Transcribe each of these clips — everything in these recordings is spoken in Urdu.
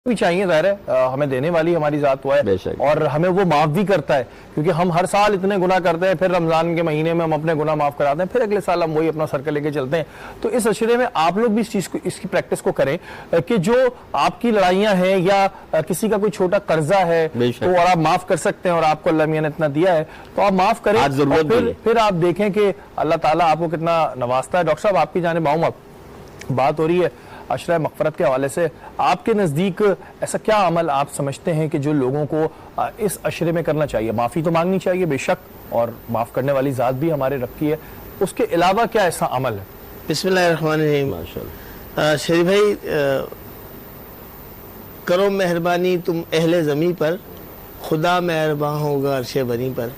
بھی چاہیے، ظاہر ہے ہمیں دینے والی ہماری ذات وہ ہے اور ہمیں وہ معاف بھی کرتا ہے، کیونکہ ہم ہر سال اتنے گناہ کرتے ہیں، پھر رمضان کے مہینے میں ہم اپنے گناہ معاف کراتے ہیں، پھر اگلے سال ہم وہی اپنا سرکل لے کے چلتے ہیں۔ تو اس عشرے میں آپ لوگ بھی اس کی پریکٹس کو کریں کہ جو آپ کی لڑائیاں ہیں یا کسی کا کوئی چھوٹا قرضہ ہے تو اور آپ معاف کر سکتے ہیں، اور آپ کو اللہ میاں نے اتنا دیا ہے تو آپ معاف کریں، اور پھر آپ دیکھیں کہ اللہ تعالیٰ آپ کو کتنا نوازتا ہے۔ ڈاکٹر صاحب آپ کی جانب آؤں، اب بات ہو رہی ہے عشرہ مغفرت کے حوالے سے، آپ کے نزدیک ایسا کیا عمل آپ سمجھتے ہیں کہ جو لوگوں کو اس عشرے میں کرنا چاہیے؟ معافی تو مانگنی چاہیے بے شک، اور معاف کرنے والی ذات بھی ہمارے رکھی ہے، اس کے علاوہ کیا ایسا عمل ہے؟ بسم اللہ الرحمن الرحیم۔ شریف بھائی، کرو مہربانی تم اہل زمین پر، خدا مہرباں ہوگا عرش بنی پر۔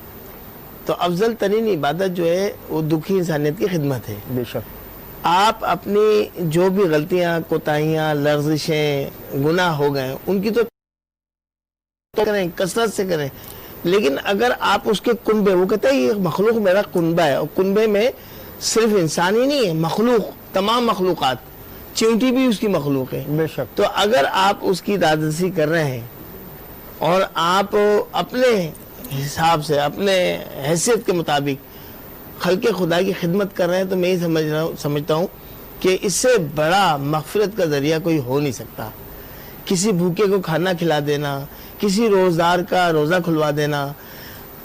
تو افضل ترین عبادت جو ہے وہ دکھی انسانیت کی خدمت ہے۔ بے شک آپ اپنی جو بھی غلطیاں، کوتاہیاں، لرزشیں، گناہ ہو گئے ان کی تو کریں، کثرت سے کریں، لیکن اگر آپ اس کے کنبے، وہ کہتے ہیں یہ مخلوق میرا کنبہ ہے، اور کنبے میں صرف انسان ہی نہیں ہے، مخلوق، تمام مخلوقات، چیونٹی بھی اس کی مخلوق ہے۔ بے شک۔ تو اگر آپ اس کی دادرسی کر رہے ہیں اور آپ اپنے حساب سے، اپنے حیثیت کے مطابق خلق خدا کی خدمت کر رہے ہیں، تو میں یہ سمجھتا ہوں کہ اس سے بڑا مغفرت کا ذریعہ کوئی ہو نہیں سکتا۔ کسی بھوکے کو کھانا کھلا دینا، کسی روزدار کا روزہ کھلوا دینا،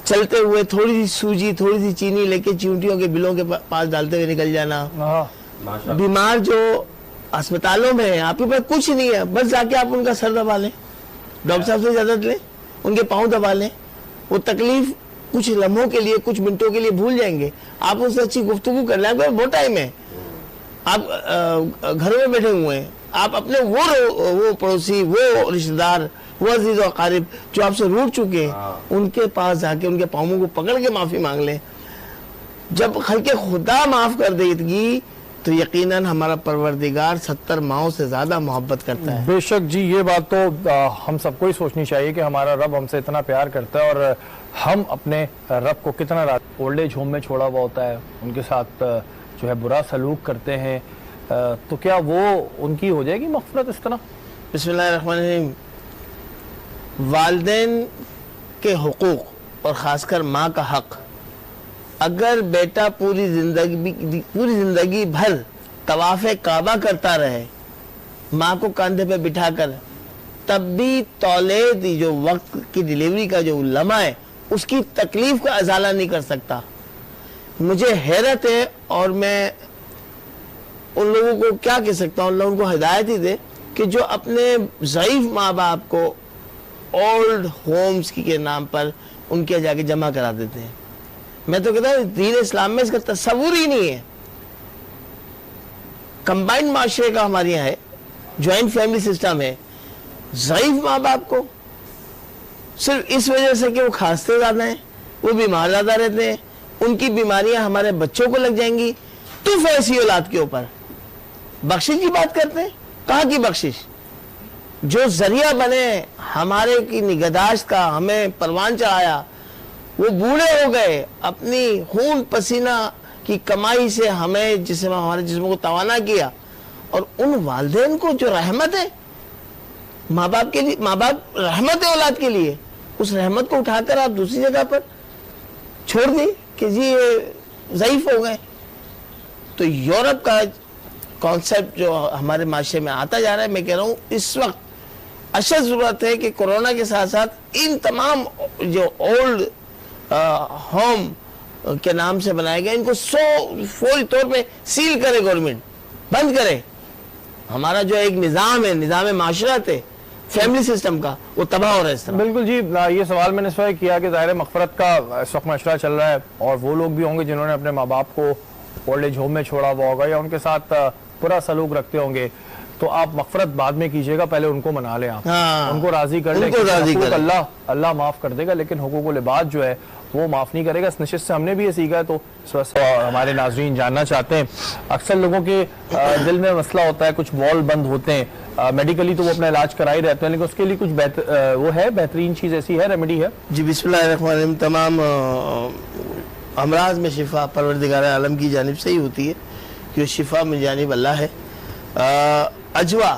چلتے ہوئے تھوڑی سی سوجی، تھوڑی سی چینی لے کے چیونٹیوں کے بلوں کے پاس ڈالتے ہوئے نکل جانا، بیمار جو اسپتالوں میں ہیں، آپ کے پاس کچھ نہیں ہے، بس جا کے آپ ان کا سر دبا لیں، ڈاکٹر صاحب سے اجازت لیں، ان کے پاؤں دبا لیں، وہ تکلیف کچھ لمحوں کے لیے، کچھ منٹوں کے لیے بھول جائیں گے۔ آپ ان سے اچھی گفتگو کر لیں، بہت ٹائم ہے، آپ گھروں میں بیٹھے ہوئے ہیں، آپ اپنے وہ پڑوسی، وہ رشتہ دار، وہ عزیز و اقارب جو آپ سے روٹ چکے ہیں، ان کے پاس جا کے ان کے پاؤں کو پکڑ کے معافی مانگ لیں۔ جب خلق خدا معاف کر دے گی تو یقیناً ہمارا پروردگار 70 ماؤں سے زیادہ محبت کرتا ہے۔ بے شک جی، یہ بات تو ہم سب کو ہی سوچنی چاہیے کہ ہمارا رب ہم سے اتنا پیار کرتا ہے، اور ہم اپنے رب کو کتنا اولڈ ایج ہوم میں چھوڑا ہوا ہوتا ہے، ان کے ساتھ جو ہے برا سلوک کرتے ہیں، تو کیا وہ ان کی ہو جائے گی مغفرت اس طرح؟ بسم اللہ الرحمن الرحیم۔ والدین کے حقوق اور خاص کر ماں کا حق، اگر بیٹا پوری زندگی بھر طواف کعبہ کرتا رہے ماں کو کاندھے پہ بٹھا کر، تب بھی تولد جو وقت کی ڈیلیوری کا جو لمحہ ہے اس کی تکلیف کا ازالہ نہیں کر سکتا۔ مجھے حیرت ہے، اور میں ان لوگوں کو کیا کہہ سکتا ہوں، ان لوگوں کو ہدایت ہی دے کہ جو اپنے ضعیف ماں باپ کو اولڈ ہومز کے نام پر ان کے جا کے جمع کرا دیتے ہیں۔ میں تو کہتا ہوں دین اسلام میں اس کا تصور ہی نہیں ہے۔ کمبائنڈ معاشرے کا ہمارے یہاں ہے، جوائنٹ فیملی سسٹم ہے، ضعیف ماں باپ کو صرف اس وجہ سے کہ وہ کھانستے زیادہ ہیں، وہ بیمار زیادہ رہتے ہیں، ان کی بیماریاں ہمارے بچوں کو لگ جائیں گی، تو ایسی اولاد کے اوپر بخشش کی بات کرتے ہیں۔ کہاں کی بخشش؟ جو ذریعہ بنے ہمارے کی نگہداشت کا، ہمیں پروان چڑھایا، وہ بوڑھے ہو گئے، اپنی خون پسینہ کی کمائی سے ہمیں ہمارے جسموں کو توانا کیا، اور ان والدین کو جو رحمت ہے ماں باپ کے لیے، ماں باپ رحمت ہے اولاد کے لیے، اس رحمت کو اٹھا کر آپ دوسری جگہ پر چھوڑ دیں کہ جی یہ ضعیف ہو گئے۔ تو یورپ کا کانسیپٹ جو ہمارے معاشرے میں آتا جا رہا ہے، میں کہہ رہا ہوں اس وقت اشد ضرورت ہے کہ کورونا کے ساتھ ساتھ ان تمام جو اولڈ ہوم کے نام سے بنائے گئے ان کو فوری طور پہ سیل کرے، گورنمنٹ بند کرے۔ ہمارا جو ایک نظام ہے، نظام معاشرت ہے فیملی سسٹم کا، وہ تباہ ہو رہا ہے اس طرح۔ بالکل جی، یہ سوال میں نے اس وقت کیا کہ ظاہر مغفرت کا اس وقت معاشرہ چل رہا ہے، اور وہ لوگ بھی ہوں گے جنہوں نے اپنے ماں باپ کو اولڈ ایج ہوم میں چھوڑا ہوا ہوگا یا ان کے ساتھ برا سلوک رکھتے ہوں گے، تو آپ مغفرت بعد میں کیجئے گا، پہلے ان کو منا لیں، آپ ان کو راضی کر لیں، اللہ معاف کر دے گا، لیکن حقوق العباد جو ہے وہ معاف نہیں کرے گا۔ اس نشست سے ہم نے بھی یہ سیکھا ہے، تو اس وقت ہمارے ناظرین جاننا چاہتے ہیں، اکثر لوگوں کے دل میں مسئلہ ہوتا ہے، کچھ وال بند ہوتے ہیں، میڈیکلی تو وہ اپنا علاج کرا ہی رہتے ہیں، لیکن اس کے لیے کچھ وہ ہے بہترین چیز ایسی ہے، ریمیڈی ہے؟ جی بسم اللہ الرحمن الرحیم۔ تمام امراض میں شفا پروردگار عالم کی جانب سے ہی ہوتی ہے، کہ شفا من جانب اللہ ہے۔ اجوا